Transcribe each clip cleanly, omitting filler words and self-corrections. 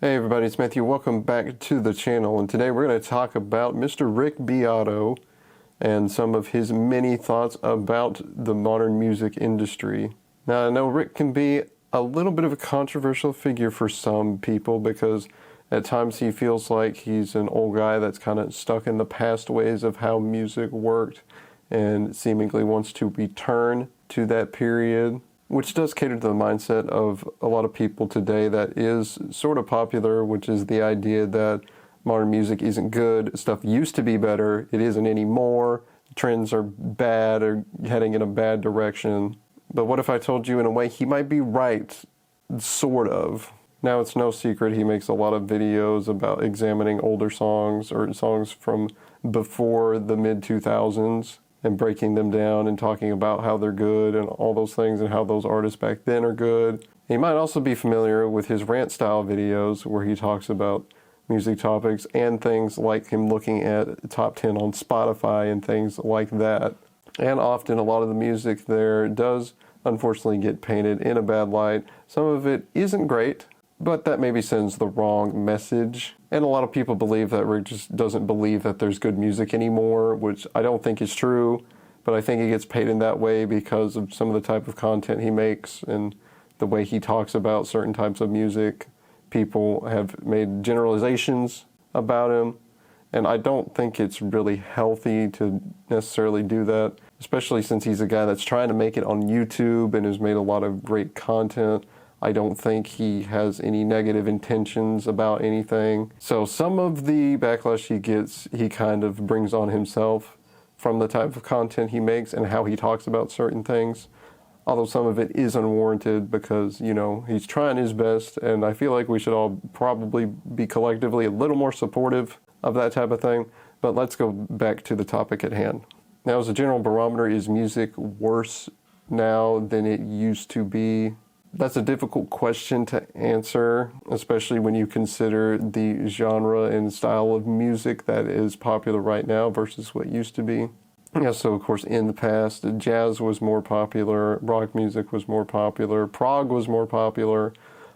Hey everybody, it's Matthew. Welcome back to the channel, and today we're going to talk about Mr. Rick Beato and some of his many thoughts about the modern music industry. Now, I know Rick can be a little bit of a controversial figure for some people because at times he feels like he's an old guy that's kind of stuck in the past ways of how music worked and seemingly wants to return to that period, which does cater to the mindset of a lot of people today that is sort of popular, which is the idea that modern music isn't good, stuff used to be better, it isn't anymore, trends are bad or heading in a bad direction. But what if I told you in a way he might be right, sort of. Now it's no secret he makes a lot of videos about examining older songs or songs from before the mid-2000s. And breaking them down and talking about how they're good and all those things and how those artists back then are good. You might also be familiar with his rant style videos where he talks about music topics and things like him looking at top 10 on Spotify and things like that. And often a lot of the music there does unfortunately get painted in a bad light. Some of it isn't great, but that maybe sends the wrong message. And a lot of people believe that Rick just doesn't believe that there's good music anymore, which I don't think is true, but I think he gets painted that way because of some of the type of content he makes and the way he talks about certain types of music. People have made generalizations about him, and I don't think it's really healthy to necessarily do that, especially since he's a guy that's trying to make it on YouTube and has made a lot of great content. I don't think he has any negative intentions about anything. So some of the backlash he gets, he kind of brings on himself from the type of content he makes and how he talks about certain things. Although some of it is unwarranted because, he's trying his best, and I feel like we should all probably be collectively a little more supportive of that type of thing. But let's go back to the topic at hand. Now, as a general barometer, is music worse now than it used to be? That's a difficult question to answer, especially when you consider the genre and style of music that is popular right now versus what used to be. Yeah, so of course in the past, jazz was more popular, rock music was more popular, prog was more popular,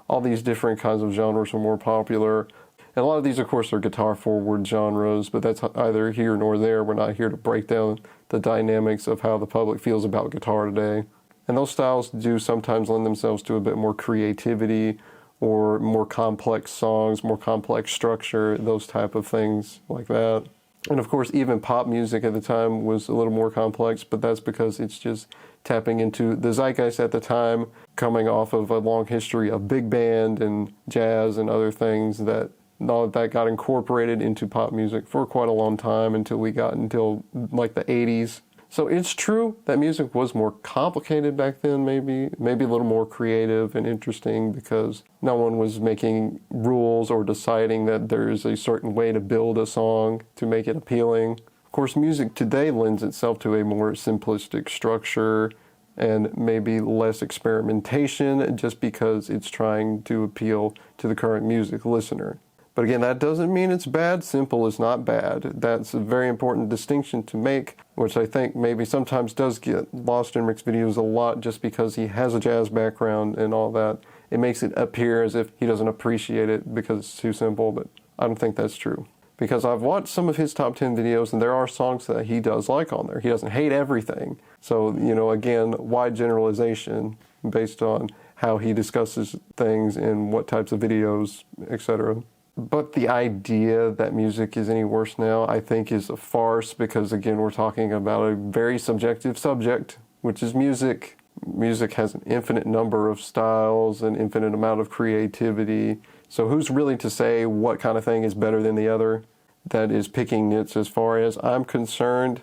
all these different kinds of genres were more popular. And a lot of these, of course, are guitar-forward genres, but that's either here nor there. We're not here to break down the dynamics of how the public feels about guitar today. And those styles do sometimes lend themselves to a bit more creativity or more complex songs, more complex structure, those type of things like that. And of course, even pop music at the time was a little more complex, but that's because it's just tapping into the zeitgeist at the time, coming off of a long history of big band and jazz and other things that all of that got incorporated into pop music for quite a long time until like the 80s. So it's true that music was more complicated back then, maybe a little more creative and interesting because no one was making rules or deciding that there's a certain way to build a song to make it appealing. Of course, music today lends itself to a more simplistic structure and maybe less experimentation just because it's trying to appeal to the current music listener. But again, that doesn't mean it's bad. Simple is not bad. That's a very important distinction to make, which I think maybe sometimes does get lost in Rick's videos a lot just because he has a jazz background and all that. It makes it appear as if he doesn't appreciate it because it's too simple, but I don't think that's true. Because I've watched some of his top 10 videos and there are songs that he does like on there. He doesn't hate everything. So, again, wide generalization based on how he discusses things in what types of videos, etc. But the idea that music is any worse now, I think, is a farce because, again, we're talking about a very subjective subject, which is music. Music has an infinite number of styles, an infinite amount of creativity. So who's really to say what kind of thing is better than the other? That is picking nits as far as I'm concerned.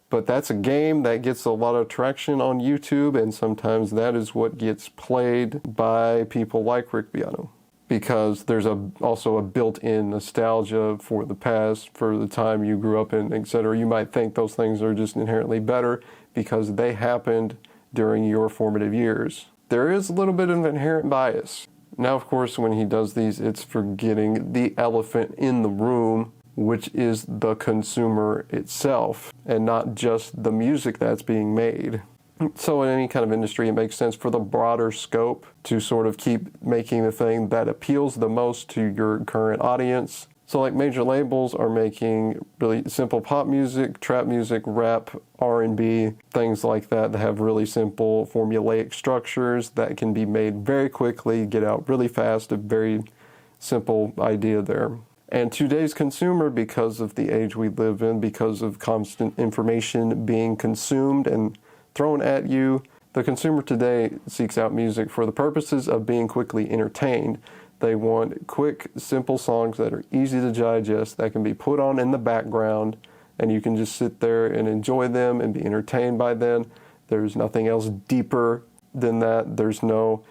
But that's a game that gets a lot of traction on YouTube, and sometimes that is what gets played by people like Rick Beato. Because there's also a built-in nostalgia for the past, for the time you grew up in, etc. You might think those things are just inherently better because they happened during your formative years. There is a little bit of inherent bias. Now, of course, when he does these, it's forgetting the elephant in the room, which is the consumer itself, and not just the music that's being made. So in any kind of industry, it makes sense for the broader scope to sort of keep making the thing that appeals the most to your current audience. So like major labels are making really simple pop music, trap music, rap, R&B, things like that have really simple formulaic structures that can be made very quickly, get out really fast, a very simple idea there. And today's consumer, because of the age we live in, because of constant information being consumed and thrown at you, the consumer today seeks out music for the purposes of being quickly entertained. They want quick, simple songs that are easy to digest, that can be put on in the background, and you can just sit there and enjoy them and be entertained by them. There's nothing else deeper than that. There's no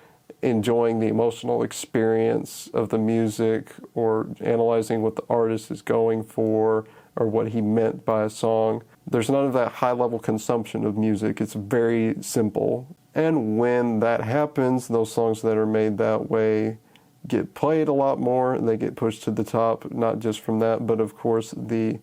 enjoying the emotional experience of the music or analyzing what the artist is going for or what he meant by a song. There's none of that high-level consumption of music. It's very simple. And when that happens, those songs that are made that way get played a lot more. They get pushed to the top, not just from that, but of course the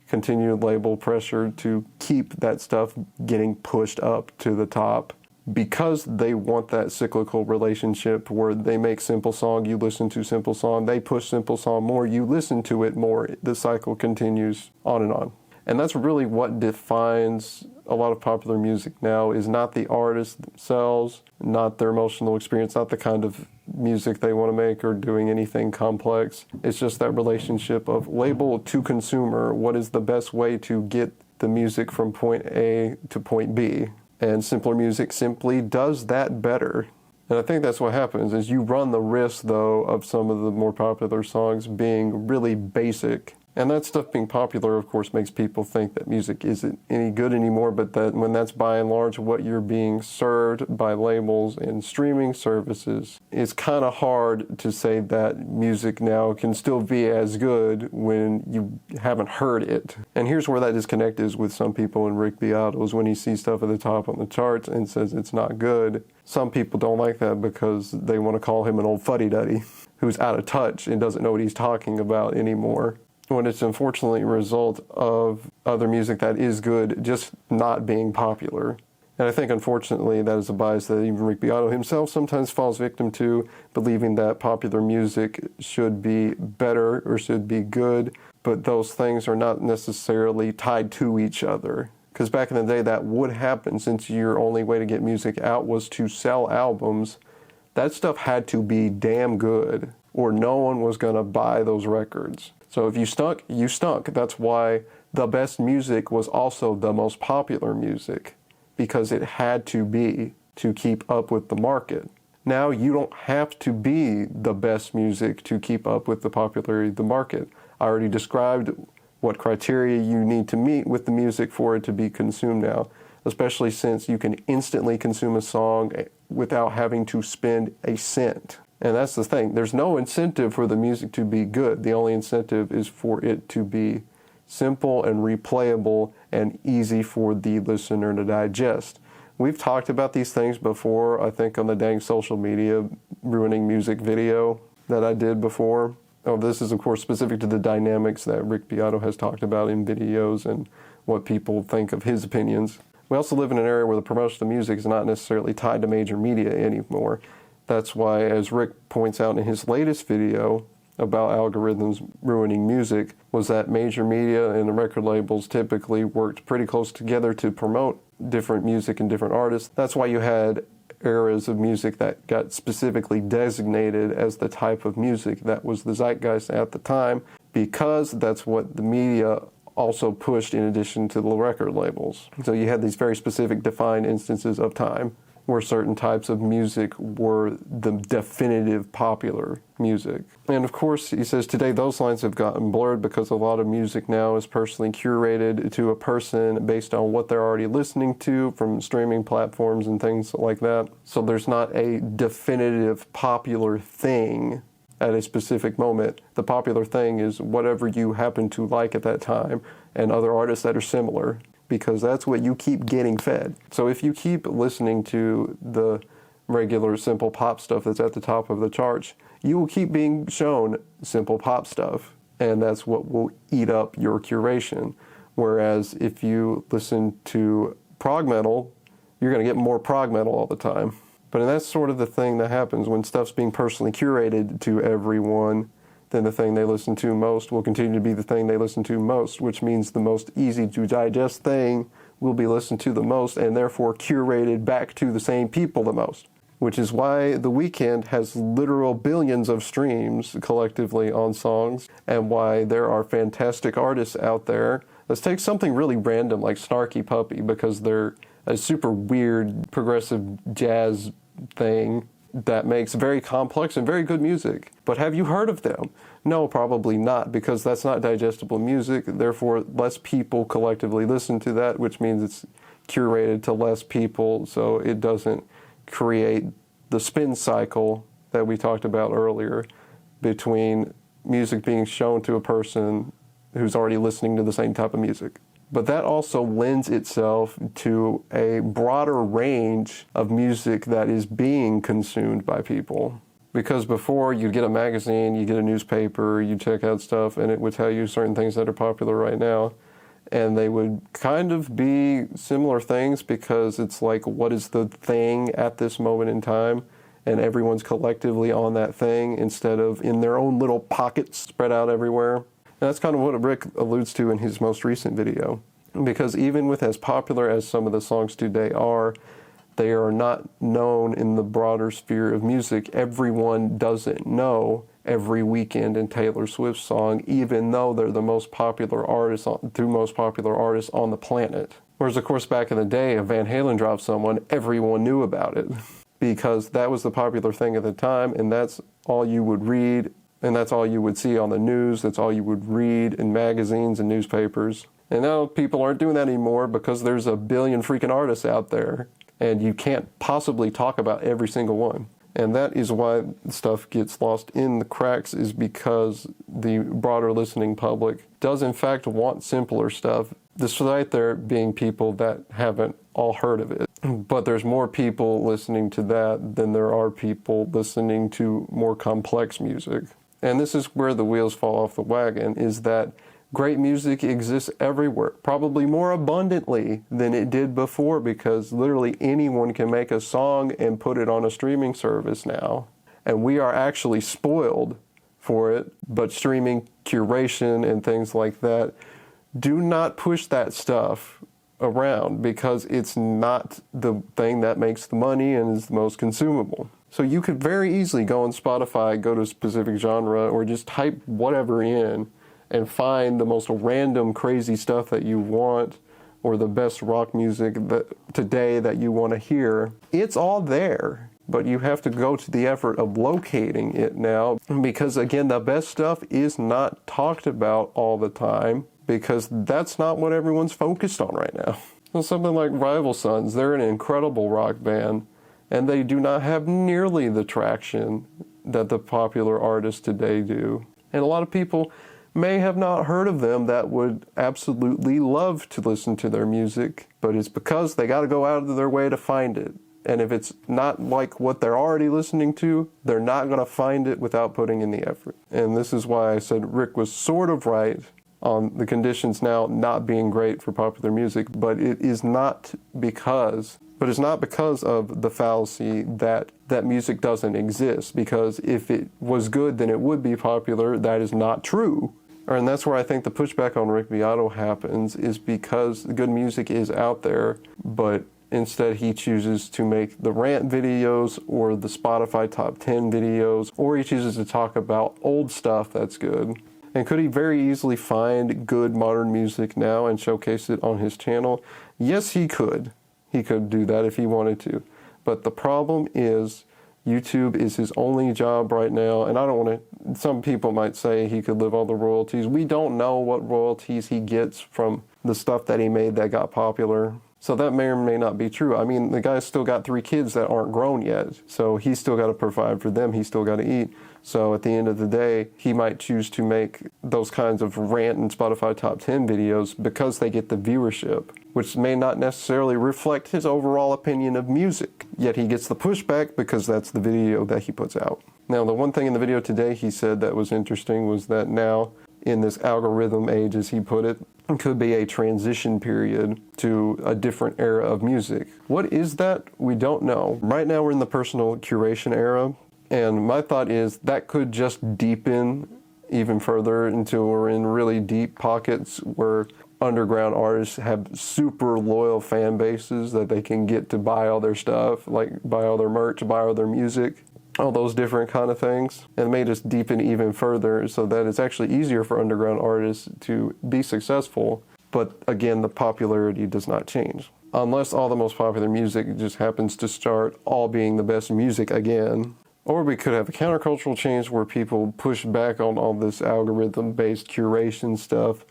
continued label pressure to keep that stuff getting pushed up to the top, because they want that cyclical relationship where they make simple song, you listen to simple song, they push simple song more, you listen to it more, the cycle continues on and on. And that's really what defines a lot of popular music now, is not the artists themselves, not their emotional experience, not the kind of music they want to make or doing anything complex. It's just that relationship of label to consumer. What is the best way to get the music from point A to point B? And simpler music simply does that better. And I think that's what happens, is you run the risk, though, of some of the more popular songs being really basic. And that stuff being popular, of course, makes people think that music isn't any good anymore, but that when that's by and large what you're being served by labels and streaming services, it's kind of hard to say that music now can still be as good when you haven't heard it. And here's where that disconnect is with some people, and Rick Beato, is when he sees stuff at the top on the charts and says it's not good. Some people don't like that because they want to call him an old fuddy-duddy who's out of touch and doesn't know what he's talking about anymore, when it's unfortunately a result of other music that is good just not being popular. And I think, unfortunately, that is a bias that even Rick Beato himself sometimes falls victim to, believing that popular music should be better or should be good, but those things are not necessarily tied to each other. Because back in the day, that would happen, since your only way to get music out was to sell albums. That stuff had to be damn good, or no one was going to buy those records. So if you stunk, you stunk. That's why the best music was also the most popular music, because it had to be to keep up with the market. Now you don't have to be the best music to keep up with the popularity of the market. I already described what criteria you need to meet with the music for it to be consumed now, especially since you can instantly consume a song without having to spend a cent. And that's the thing. There's no incentive for the music to be good. The only incentive is for it to be simple and replayable and easy for the listener to digest. We've talked about these things before, I think, on the dang social media ruining music video that I did before. Oh, this is, of course, specific to the dynamics that Rick Beato has talked about in videos and what people think of his opinions. We also live in an area where the promotion of music is not necessarily tied to major media anymore. That's why, as Rick points out in his latest video about algorithms ruining music, was that major media and the record labels typically worked pretty close together to promote different music and different artists. That's why you had eras of music that got specifically designated as the type of music that was the zeitgeist at the time, because that's what the media also pushed in addition to the record labels. So you had these very specific defined instances of time where certain types of music were the definitive popular music. And of course, he says today those lines have gotten blurred because a lot of music now is personally curated to a person based on what they're already listening to from streaming platforms and things like that. So there's not a definitive popular thing at a specific moment. The popular thing is whatever you happen to like at that time and other artists that are similar, because that's what you keep getting fed. So if you keep listening to the regular simple pop stuff that's at the top of the charts, you will keep being shown simple pop stuff, and that's what will eat up your curation. Whereas if you listen to prog metal, you're going to get more prog metal all the time. But that's sort of the thing that happens when stuff's being personally curated to everyone. Then the thing they listen to most will continue to be the thing they listen to most, which means the most easy to digest thing will be listened to the most and therefore curated back to the same people the most. Which is why The Weeknd has literal billions of streams collectively on songs, and why there are fantastic artists out there. Let's take something really random like Snarky Puppy, because they're a super weird progressive jazz thing that makes very complex and very good music. But have you heard of them? No, probably not, because that's not digestible music. Therefore, less people collectively listen to that, which means it's curated to less people, so it doesn't create the spin cycle that we talked about earlier between music being shown to a person who's already listening to the same type of music. But that also lends itself to a broader range of music that is being consumed by people. Because before, you'd get a magazine, you'd get a newspaper, you'd check out stuff, and it would tell you certain things that are popular right now. And they would kind of be similar things because it's like, what is the thing at this moment in time? And everyone's collectively on that thing instead of in their own little pockets spread out everywhere. And that's kind of what Rick alludes to in his most recent video. Because even with as popular as some of the songs today are, they are not known in the broader sphere of music. Everyone doesn't know every Weeknd and Taylor Swift song, even though they're the most popular artists, two most popular artists on the planet. Whereas, of course, back in the day, if Van Halen dropped someone, everyone knew about it. Because that was the popular thing at the time, and that's all you would read, and that's all you would see on the news, that's all you would read in magazines and newspapers. And now people aren't doing that anymore because there's a billion freaking artists out there, and you can't possibly talk about every single one. And that is why stuff gets lost in the cracks, is because the broader listening public does in fact want simpler stuff, despite there being people that haven't all heard of it. But there's more people listening to that than there are people listening to more complex music. And this is where the wheels fall off the wagon, is that great music exists everywhere, probably more abundantly than it did before, because literally anyone can make a song and put it on a streaming service now. And we are actually spoiled for it, but streaming curation and things like that do not push that stuff around, because it's not the thing that makes the money and is the most consumable. So you could very easily go on Spotify, go to a specific genre, or just type whatever in and find the most random crazy stuff that you want, or the best rock music that today that you want to hear. It's all there, but you have to go to the effort of locating it now, because again, the best stuff is not talked about all the time, because that's not what everyone's focused on right now. So something like Rival Sons, they're an incredible rock band, and they do not have nearly the traction that the popular artists today do. And a lot of people may have not heard of them that would absolutely love to listen to their music, but it's because they got to go out of their way to find it. And if it's not like what they're already listening to, they're not going to find it without putting in the effort. And this is why I said Rick was sort of right on the conditions now not being great for popular music, but it's not because of the fallacy that music doesn't exist, because if it was good, then it would be popular. That is not true. And that's where I think the pushback on Rick Beato happens, is because the good music is out there, but instead he chooses to make the rant videos or the Spotify top 10 videos, or he chooses to talk about old stuff that's good. And could he very easily find good modern music now and showcase it on his channel? Yes, he could. He could do that if he wanted to. But the problem is, YouTube is his only job right now, and I don't want to, some people might say he could live on the royalties. We don't know what royalties he gets from the stuff that he made that got popular. So that may or may not be true. I mean, the guy's still got 3 kids that aren't grown yet, so he's still got to provide for them, he's still got to eat. So at the end of the day, he might choose to make those kinds of rant and Spotify top 10 videos because they get the viewership, which may not necessarily reflect his overall opinion of music. Yet he gets the pushback because that's the video that he puts out. Now, the one thing in the video today he said that was interesting was that now, in this algorithm age, as he put it, could be a transition period to a different era of music. What is that? We don't know. Right now we're in the personal curation era, and my thought is that could just deepen even further until we're in really deep pockets where underground artists have super loyal fan bases that they can get to buy all their stuff, like buy all their merch, buy all their music, all those different kind of things. And it may just deepen even further so that it's actually easier for underground artists to be successful. But again, the popularity does not change. Unless all the most popular music just happens to start all being the best music again. Or we could have a countercultural change where people push back on all this algorithm-based curation stuff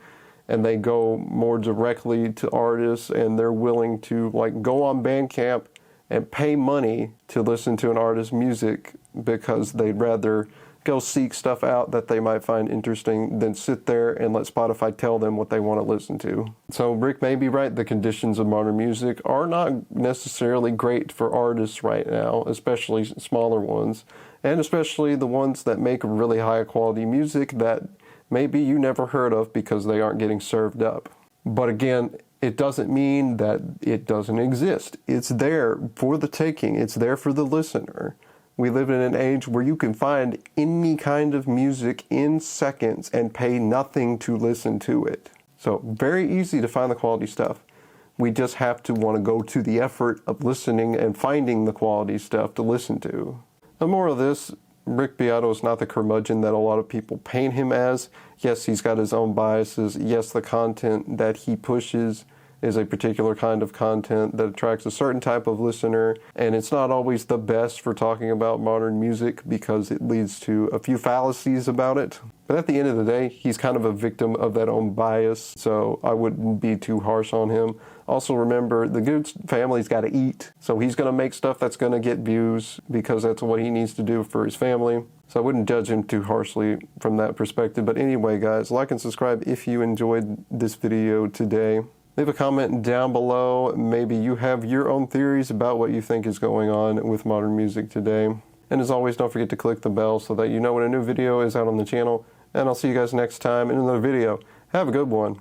and they go more directly to artists and they're willing to like go on Bandcamp and pay money to listen to an artist's music because they'd rather go seek stuff out that they might find interesting than sit there and let Spotify tell them what they want to listen to. So Rick may be right, the conditions of modern music are not necessarily great for artists right now, especially smaller ones, and especially the ones that make really high quality music that maybe you never heard of because they aren't getting served up. But again, it doesn't mean that it doesn't exist. It's there for the taking. It's there for the listener. We live in an age where you can find any kind of music in seconds and pay nothing to listen to it. So very easy to find the quality stuff. We just have to want to go to the effort of listening and finding the quality stuff to listen to. The moral of this, Rick Beato is not the curmudgeon that a lot of people paint him as. Yes, he's got his own biases. Yes, the content that he pushes is a particular kind of content that attracts a certain type of listener, and it's not always the best for talking about modern music because it leads to a few fallacies about it. But at the end of the day, he's kind of a victim of that own bias, so I wouldn't be too harsh on him. Also remember, the good family's got to eat, so he's going to make stuff that's going to get views because that's what he needs to do for his family. So I wouldn't judge him too harshly from that perspective. But anyway, guys, like and subscribe if you enjoyed this video today. Leave a comment down below. Maybe you have your own theories about what you think is going on with modern music today. And as always, don't forget to click the bell so that you know when a new video is out on the channel. And I'll see you guys next time in another video. Have a good one.